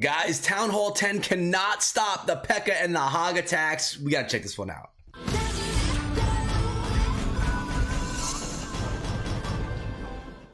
Guys, Town Hall 10 cannot stop the Pekka and the Hog attacks. We gotta check this one out.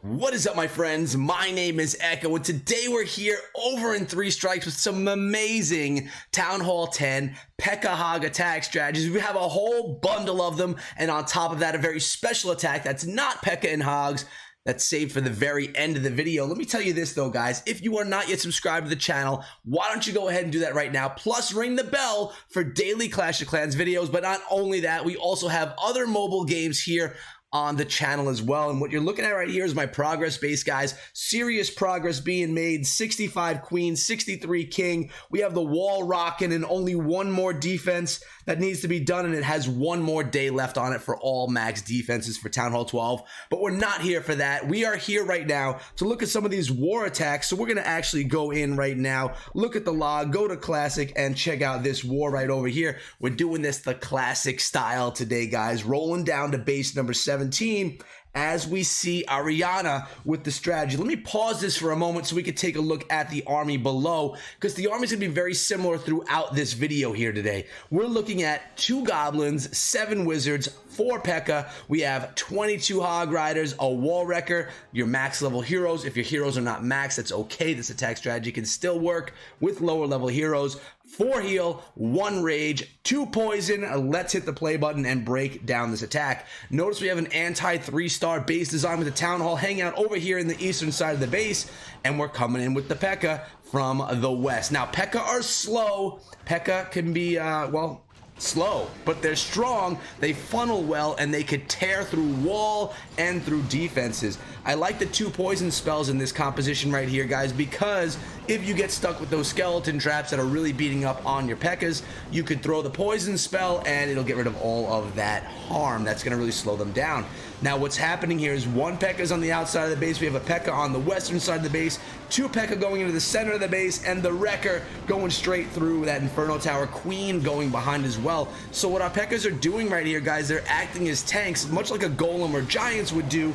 What is up, my friends? My name is Echo, and today we're here over in 3 strikes with some amazing Town Hall 10 Pekka Hog attack strategies. We have a whole bundle of them, and on top of that, a very special attack that's not Pekka and Hogs. That's saved for the very end of the video. Let me tell you this though, guys. If you are not yet subscribed to the channel, why don't you go ahead and do that right now? Plus, ring the bell for daily Clash of Clans videos. But not only that, we also have other mobile games here on the channel as well. And what you're looking at right here is my progress base, guys. Serious progress being made. 65 queen, 63 king. We have the wall rocking and only one more defense that needs to be done, and it has one more day left on it for all max defenses for Town Hall 12. But we're not here for that. We are here right now to look at some of these war attacks. So we're going to actually go in right now, look at the log, go to classic, and check out this war right over here. We're doing this the classic style today, guys. Rolling down to base number 17 as we see Ariana with the strategy. Let me pause this for a moment so we could take a look at the army below, because the army is going to be very similar throughout this video here today. We're looking at 2 goblins, 7 wizards, 4 Pekka. We have 22 hog riders, a wall wrecker, your max level heroes. If your heroes are not max, that's okay. This attack strategy can still work with lower level heroes. 4 heal, 1 rage, 2 poison. Let's hit the play button and break down this attack. Notice we have an anti 3-star base design with the Town Hall hanging out over here in the eastern side of the base, and we're coming in with the Pekka from the west. Now, Pekka are slow. Pekka can be, well, slow, but they're strong. They funnel well, and they could tear through wall and through defenses. I like the 2 poison spells in this composition right here, guys, because if you get stuck with those skeleton traps that are really beating up on your Pekkas, you could throw the poison spell and it'll get rid of all of that harm. That's going to really slow them down. Now, what's happening here is 1 Pekka's on the outside of the base. We have a Pekka on the western side of the base, 2 Pekka going into the center of the base, and the Wrecker going straight through that Inferno Tower. Queen going behind as well. So what our Pekkas are doing right here, guys, they're acting as tanks, much like a Golem or Giants would do,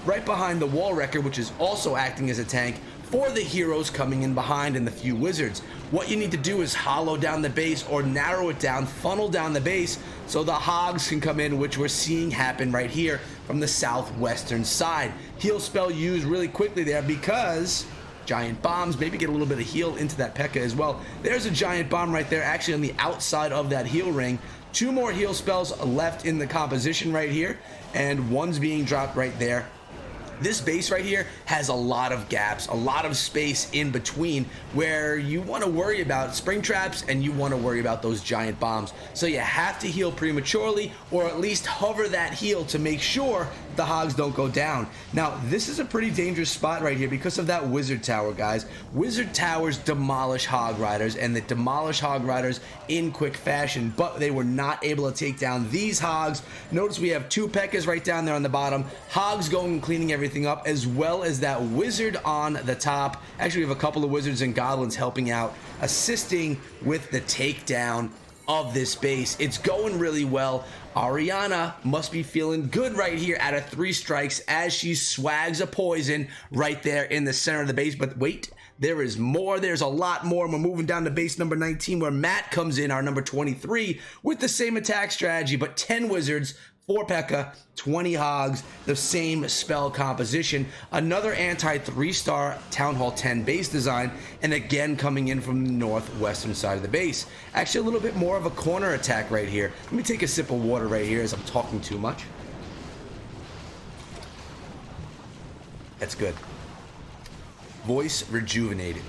right behind the Wall Wrecker, which is also acting as a tank for the heroes coming in behind and the few wizards. What you need to do is hollow down the base or narrow it down, funnel down the base so the hogs can come in, which we're seeing happen right here from the southwestern side. Heal spell used really quickly there because giant bombs, maybe get a little bit of heal into that Pekka as well. There's a giant bomb right there, actually on the outside of that heal ring. 2 more heal spells left in the composition right here, and one's being dropped right there. This base right here has a lot of gaps, a lot of space in between where you want to worry about spring traps and you want to worry about those giant bombs. So you have to heal prematurely, or at least hover that heal to make sure the hogs don't go down. Now, this is a pretty dangerous spot right here because of that wizard tower, guys. Wizard towers demolish hog riders, and they demolish hog riders in quick fashion, but they were not able to take down these hogs. Notice we have 2 Pekkas right down there on the bottom, hogs going and cleaning everything up, as well as that wizard on the top. Actually, we have a couple of wizards and goblins helping out, assisting with the takedown of this base. It's going really well. Ariana must be feeling good right here out of 3 strikes as she swags a poison right there in the center of the base. But wait, there is more. There's a lot more. We're moving down to base number 19 where Matt comes in, our number 23, with the same attack strategy, but 10 wizards, 4 Pekka, 20 hogs, the same spell composition. Another anti 3-star Town Hall 10 base design, and again coming in from the northwestern side of the base. Actually, a little bit more of a corner attack right here. Let me take a sip of water right here as I'm talking too much. That's good. Voice rejuvenated.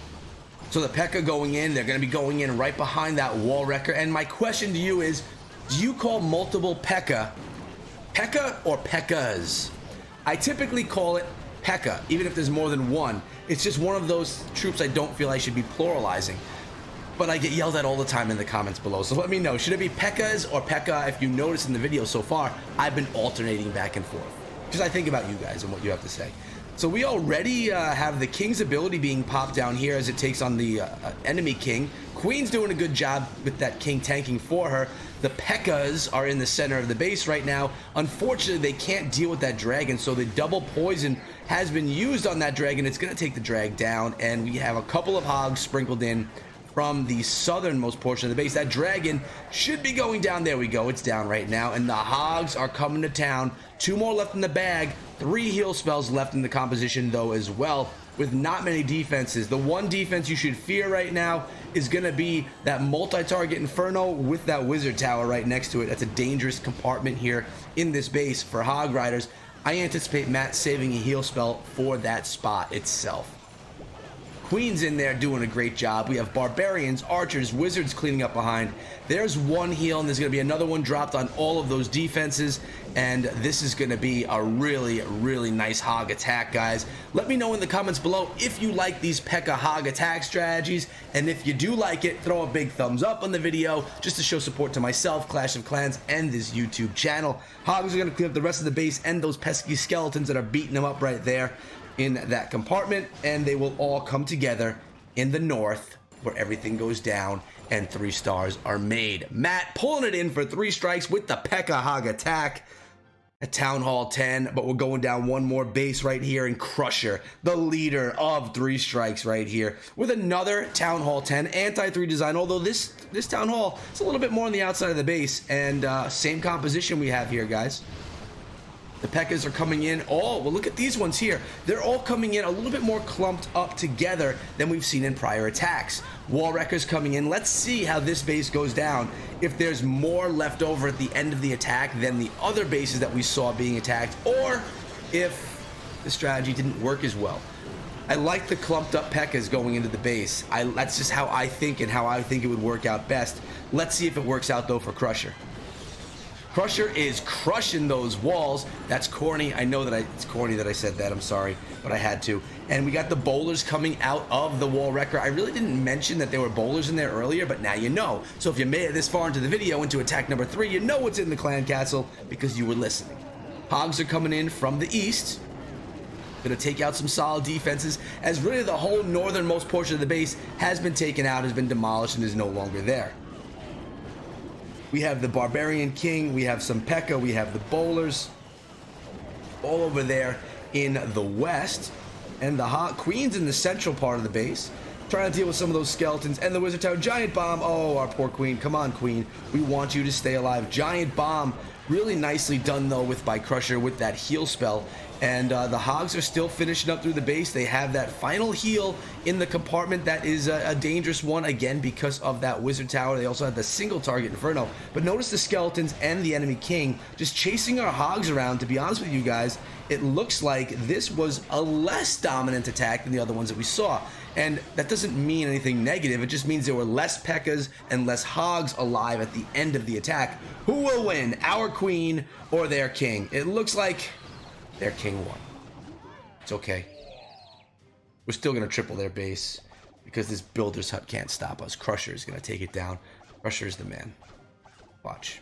So the Pekka going in, they're going to be going in right behind that wall wrecker. And my question to you is, do you call multiple Pekka or Pekkas? I typically call it Pekka, even if there's more than one. It's just one of those troops I don't feel I should be pluralizing. But I get yelled at all the time in the comments below. So let me know, should it be Pekkas or Pekka? If you notice in the video so far, I've been alternating back and forth, because I think about you guys and what you have to say. So we already have the king's ability being popped down here as it takes on the enemy king. Queen's doing a good job with that king tanking for her. The Pekkas are in the center of the base right now. Unfortunately, they can't deal with that dragon, so the double poison has been used on that dragon. It's going to take the drag down, and we have a couple of hogs sprinkled in from the southernmost portion of the base. That dragon should be going down. There we go. It's down right now, and the hogs are coming to town. 2 more left in the bag. 3 heal spells left in the composition, though, as well, with not many defenses. The one defense you should fear right now is going to be that multi-target Inferno with that wizard tower right next to it. That's a dangerous compartment here in this base for hog riders. I anticipate Matt saving a heal spell for that spot itself. Queen's in there doing a great job. We have barbarians, archers, wizards cleaning up behind. There's 1 heal, and there's going to be another one dropped on all of those defenses. And this is going to be a really, really nice hog attack, guys. Let me know in the comments below if you like these Pekka hog attack strategies. And if you do like it, throw a big thumbs up on the video just to show support to myself, Clash of Clans, and this YouTube channel. Hogs are going to clean up the rest of the base and those pesky skeletons that are beating them up right there in that compartment, and they will all come together in the north where everything goes down and 3 stars are made. Matt pulling it in for 3 strikes with the Pekka hog attack at Town Hall 10, but we're going down 1 more base right here in Crusher, the leader of 3 strikes right here, with another Town Hall 10 anti-3 design, although this Town Hall is a little bit more on the outside of the base, and same composition we have here, guys. The Pekkas are coming in. Oh, well, look at these ones here. They're all coming in a little bit more clumped up together than we've seen in prior attacks. Wall Wreckers coming in. Let's see how this base goes down. If there's more left over at the end of the attack than the other bases that we saw being attacked, or if the strategy didn't work as well. I like the clumped up Pekkas going into the base. That's just how I think and how I think it would work out best. Let's see if it works out, though, for Crusher. Crusher is crushing those walls. That's corny. I know that it's corny that I said that. I'm sorry, but I had to. And we got the bowlers coming out of the wall wrecker. I really didn't mention that there were bowlers in there earlier, but now you know. So if you made it this far into the video, into attack number 3, you know what's in the clan castle because you were listening. Hogs are coming in from the east. Gonna take out some solid defenses, as really the whole northernmost portion of the base has been taken out, has been demolished, and is no longer there. We have the Barbarian King, we have some Pekka, we have the Bowlers all over there in the west, and the Hot Queen's in the central part of the base, trying to deal with some of those skeletons, and the Wizard Tower. Giant Bomb, oh, our poor Queen, come on, Queen, we want you to stay alive. Giant Bomb, really nicely done, though, by Crusher with that heal spell. And the Hogs are still finishing up through the base. They have that final heal in the compartment that is a dangerous one, again, because of that Wizard Tower. They also have the single target Inferno. But notice the skeletons and the enemy king just chasing our Hogs around. To be honest with you guys, it looks like this was a less dominant attack than the other ones that we saw. And that doesn't mean anything negative. It just means there were less Pekkas and less Hogs alive at the end of the attack. Who will win, our Queen or their king? It looks like their king won. It's okay. We're still going to triple their base because this builder's hut can't stop us. Crusher is going to take it down. Crusher is the man. Watch.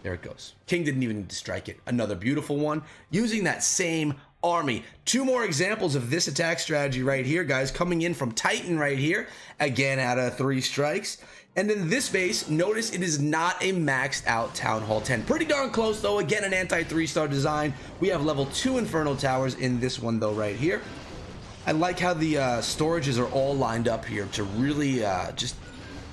There it goes. King didn't even need to strike it. Another beautiful one using that same army. 2 more examples of this attack strategy right here, guys, coming in from Titan right here. Again, out of 3 strikes. And in this base, notice it is not a maxed out Town Hall 10. Pretty darn close, though. Again, an anti-3-star design. We have level 2 Inferno Towers in this one, though, right here. I like how the storages are all lined up here to really just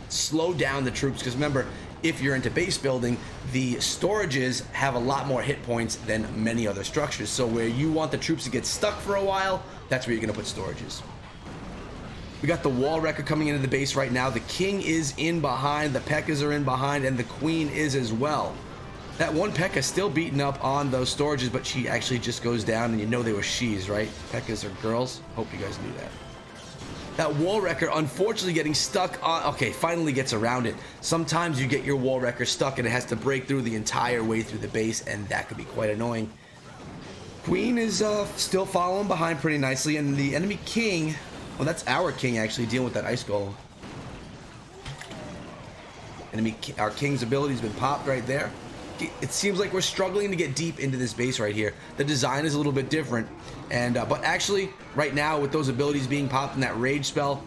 slow down the troops. Because remember, if you're into base building, the storages have a lot more hit points than many other structures. So where you want the troops to get stuck for a while, that's where you're going to put storages. We got the Wall Wrecker coming into the base right now. The King is in behind, the Pekkas are in behind, and the Queen is as well. That one Pekka still beating up on those storages, but she actually just goes down, and you know they were she's, right? Pekkas are girls. Hope you guys knew that. That Wall Wrecker unfortunately getting stuck on... Okay, finally gets around it. Sometimes you get your Wall Wrecker stuck and it has to break through the entire way through the base, and that could be quite annoying. Queen is still following behind pretty nicely, and the enemy King... Well, that's our King actually dealing with that Ice Golem. Our King's ability has been popped right there. It seems like we're struggling to get deep into this base right here. The design is a little bit different, and but actually right now with those abilities being popped in that rage spell,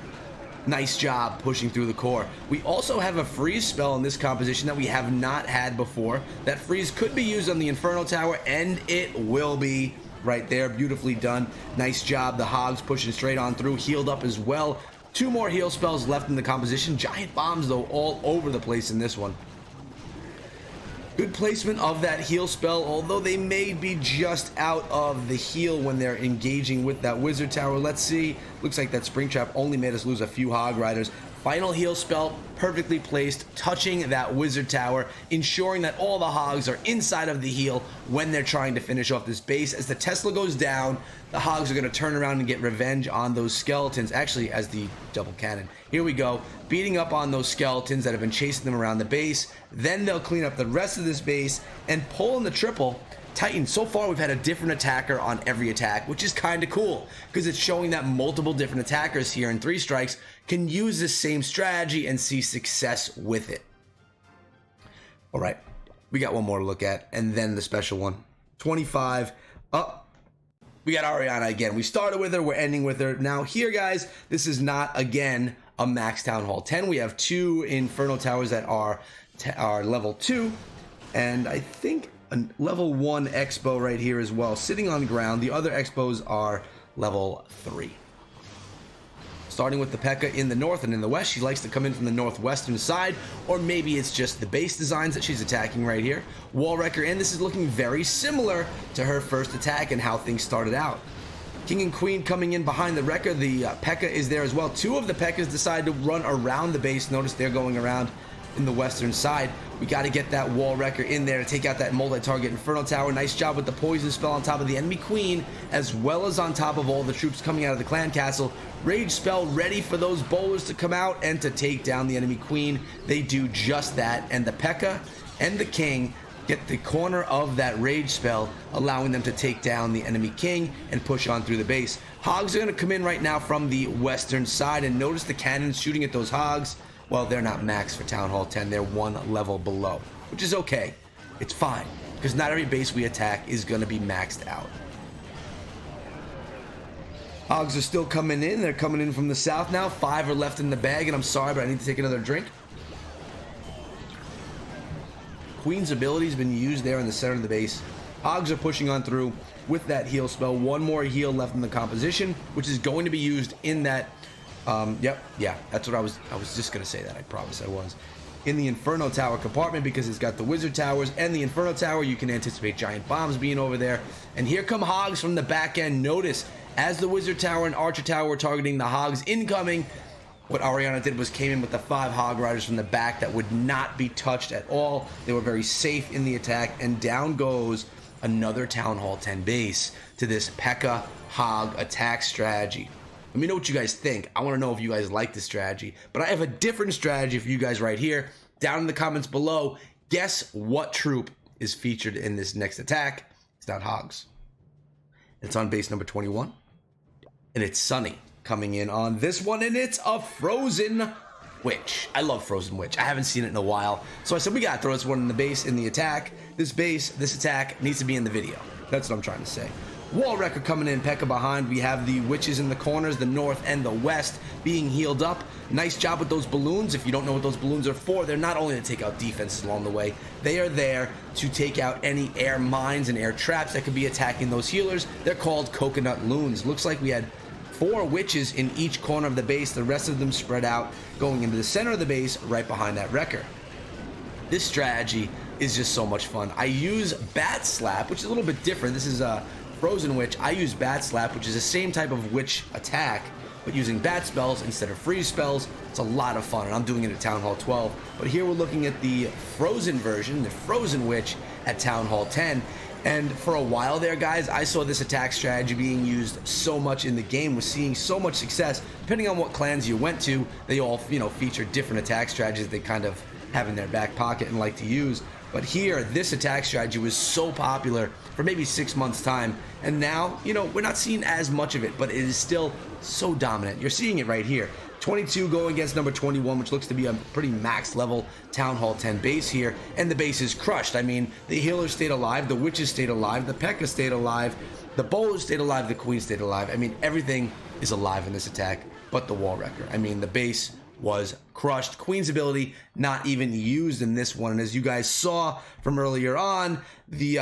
Nice job pushing through the core. We also have a freeze spell in this composition that we have not had before. That freeze could be used on the Inferno Tower, and it will be right there. Beautifully done. Nice job. The Hogs pushing straight on through, healed up as well. 2 more heal spells left in the composition. Giant bombs, though, all over the place in this one. Good placement of that heal spell, although they may be just out of the heal when they're engaging with that wizard tower. Let's see. Looks like that spring trap only made us lose a few hog riders. Final heal spell, perfectly placed, touching that wizard tower, ensuring that all the hogs are inside of the heal when they're trying to finish off this base. As the Tesla goes down, the hogs are going to turn around and get revenge on those skeletons, actually as the double cannon. Here we go, beating up on those skeletons that have been chasing them around the base. Then they'll clean up the rest of this base and pull in the triple. Titan, so far we've had a different attacker on every attack, which is kind of cool because it's showing that multiple different attackers here in 3 strikes can use this same strategy and see success with it. All right, we got one more to look at, and then the special one. 25 up. We got Ariana again. We started with her, we're ending with her. Now here, guys, this is not, again, a max Town Hall 10. We have 2 Inferno Towers that are level 2, and I think a level 1 Expo right here as well, sitting on ground. The other Expos are level 3. Starting with the Pekka in the north and in the west. She likes to come in from the northwestern side, or maybe it's just the base designs that she's attacking right here. Wall Wrecker in. This is looking very similar to her first attack and how things started out. King and Queen coming in behind the Wrecker. The Pekka is there as well. 2 of the Pekkas decide to run around the base. Notice they're going around in the western side. We got to get that Wall Wrecker in there to take out that multi-target Inferno Tower. Nice job with the poison spell on top of the enemy Queen, as well as on top of all the troops coming out of the clan castle. Rage spell ready for those bowlers to come out and to take down the enemy Queen. They do just that, and the Pekka and the King get the corner of that rage spell, allowing them to take down the enemy King and push on through the base. Hogs are going to come in right now from the western side, and notice the cannons shooting at those Hogs. Well, they're not maxed for Town Hall 10. They're 1 level below, which is okay. It's fine, because not every base we attack is going to be maxed out. Hogs are still coming in. They're coming in from the south now. 5 are left in the bag, and I'm sorry, but I need to take another drink. Queen's ability has been used there in the center of the base. Hogs are pushing on through with that heal spell. 1 more heal left in the composition, which is going to be used in that that's what I was just gonna say that. I promise I was. In the Inferno Tower compartment, because it's got the Wizard Towers and the Inferno Tower, you can anticipate giant bombs being over there. And here come Hogs from the back end. Notice, as the Wizard Tower and Archer Tower were targeting the Hogs incoming, what Ariana did was came in with the 5 Hog Riders from the back that would not be touched at all. They were very safe in the attack, and down goes another Town Hall 10 base to this Pekka Hog attack strategy. Let me know what you guys think. I want to know if you guys like this strategy. But I have a different strategy for you guys right here. Down in the comments below, guess what troop is featured in this next attack? It's not Hogs. It's on base number 21. And it's Sunny coming in on this one. And it's a Frozen Witch. I love Frozen Witch. I haven't seen it in a while. So I said, we got to throw this one in the base, in the attack. This attack needs to be in the video. That's what I'm trying to say. Wall Wrecker coming in, Pekka behind. We have the witches in the corners, the north and the west, being healed up. Nice job with those balloons. If you don't know what those balloons are for, they're not only to take out defenses along the way, they are there to take out any air mines and air traps that could be attacking those healers. They're called coconut loons. Looks like we had 4 witches in each corner of the base, the rest of them spread out, going into the center of the base, right behind that Wrecker. This strategy is just so much fun. I use Bat Slap, which is a little bit different. This is a Frozen Witch. I use Bat Slap, which is the same type of witch attack, but using bat spells instead of freeze spells. It's a lot of fun, and I'm doing it at Town Hall 12. But here we're looking at the Frozen version, the Frozen Witch at Town Hall 10. And for a while there, guys, I saw this attack strategy being used so much in the game, was seeing so much success. Depending on what clans you went to, they all, feature different attack strategies they kind of have in their back pocket and like to use. But here, this attack strategy was so popular for maybe 6 months' time. And now, we're not seeing as much of it, but it is still so dominant. You're seeing it right here. 22 going against number 21, which looks to be a pretty max level Town Hall 10 base here. And the base is crushed. I mean, the healers stayed alive, the witches stayed alive, the Pekka stayed alive, the bowlers stayed alive, the queen stayed alive. I mean, everything is alive in this attack. but the wall wrecker. I mean, the base was crushed. Queen's ability not even used in this one, and as you guys saw from earlier on, the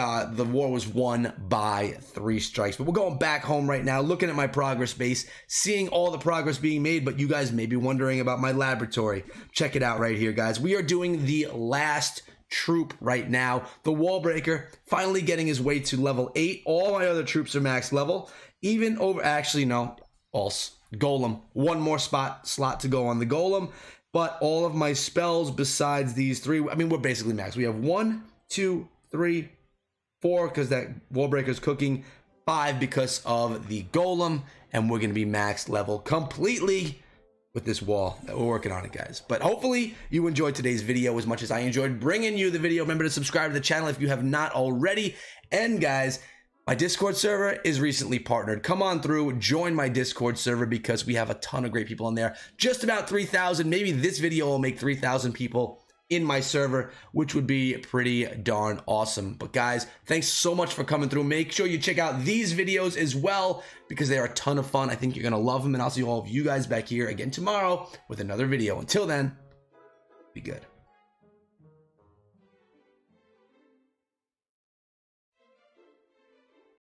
war was won by 3 strikes. But we're going back home right now, looking at my progress base, seeing all the progress being made. But you guys may be wondering about my laboratory. Check it out right here, guys. We are doing the last troop right now. The wall breaker finally getting his way to level 8. All my other troops are max level, even over, actually no, false. Golem, one more slot to go on the golem, but all of my spells besides these 3, I mean, we're basically max. We have 1, 2, 3, 4 because that wall breaker's cooking, 5 because of the golem, and we're going to be max level completely with this wall that we're working on it, guys. But hopefully you enjoyed today's video as much as I enjoyed bringing you the video. Remember to subscribe to the channel if you have not already, and guys, my Discord server is recently partnered. Come on through, join my Discord server because we have a ton of great people in there. Just about 3,000. Maybe this video will make 3,000 people in my server, which would be pretty darn awesome. But guys, thanks so much for coming through. Make sure you check out these videos as well because they are a ton of fun. I think you're going to love them, and I'll see all of you guys back here again tomorrow with another video. Until then, be good.